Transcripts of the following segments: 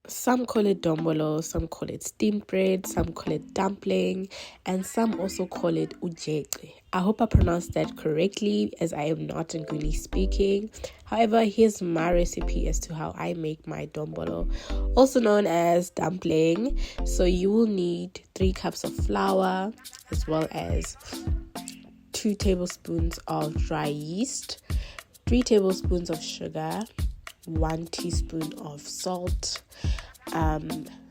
Some call it dombolo, some call it steamed bread, some call it dumpling, and some also call it ujeqe. I hope I pronounced that correctly, as I am not Nguni speaking. However, here's my recipe as to how I make my dombolo, also known as dumpling. So you will need 3 cups of flour, as well as 2 tablespoons of dry yeast, 3 tablespoons of sugar, 1 teaspoon of salt,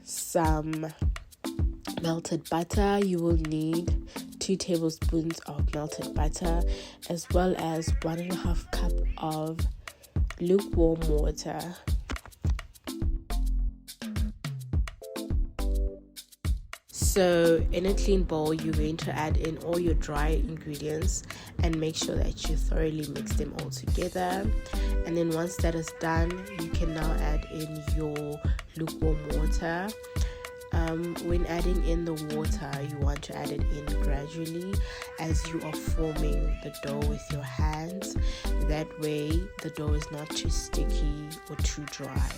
some melted butter. You will need 2 tablespoons of melted butter, as well as 1.5 cup of lukewarm water. So in a clean bowl, you're going to add in all your dry ingredients and make sure that you thoroughly mix them all together. And then once that is done, you can now add in your lukewarm water. When adding in the water, you want to add it in gradually as you are forming the dough with your hands. That way the dough is not too sticky or too dry.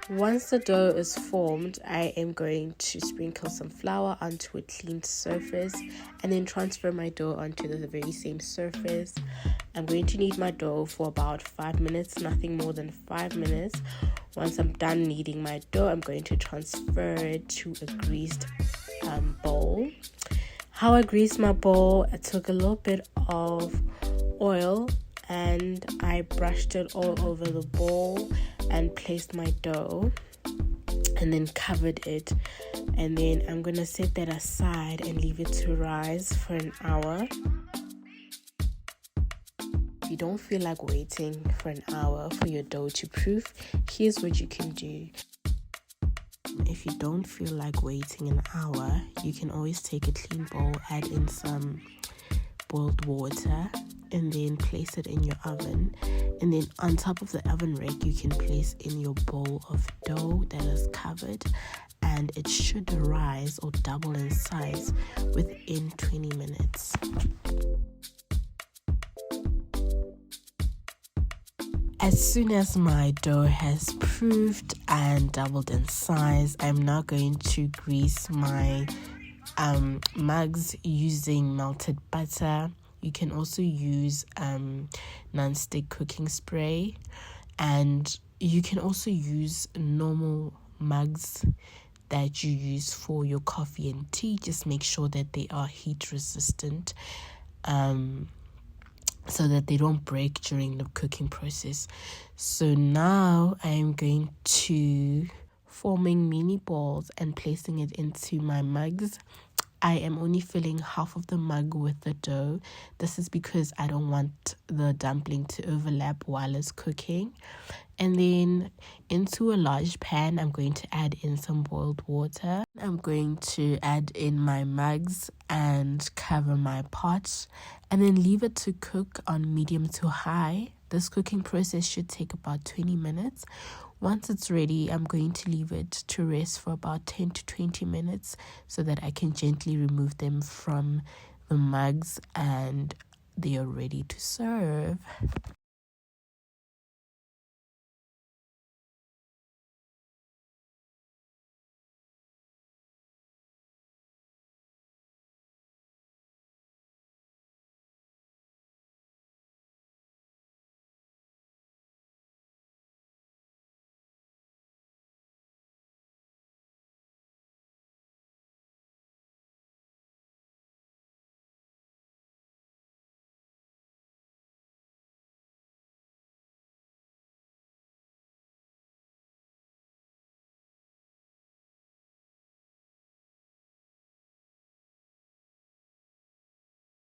Once the dough is formed, I am going to sprinkle some flour onto a clean surface and then transfer my dough onto the very same surface. I'm going to knead my dough for about 5 minutes, nothing more than 5 minutes. Once I'm done kneading my dough, I'm going to transfer it to a greased bowl. How I greased my bowl, I took a little bit of oil and I brushed it all over the bowl and placed my dough and then covered it, and then I'm gonna set that aside and leave it to rise for an hour. If you don't feel like waiting for an hour for your dough to proof, here's what you can do. If you don't feel like waiting an hour, you can always take a clean bowl, add in some boiled water, and then place it in your oven. And then on top of the oven rack, you can place in your bowl of dough that is covered, and it should rise or double in size within 20 minutes. As soon as my dough has proofed and doubled in size, I'm now going to grease my mugs using melted butter. You can also use non-stick cooking spray, and you can also use normal mugs that you use for your coffee and tea. Just make sure that they are heat resistant, so that they don't break during the cooking process. So now I'm going to forming mini balls and placing it into my mugs. I am only filling half of the mug with the dough. This is because I don't want the dumpling to overlap while it's cooking. And then into a large pan, I'm going to add in some boiled water. I'm going to add in my mugs and cover my pot, and then leave it to cook on medium to high. This cooking process should take about 20 minutes. Once it's ready, I'm going to leave it to rest for about 10 to 20 minutes so that I can gently remove them from the mugs and they are ready to serve.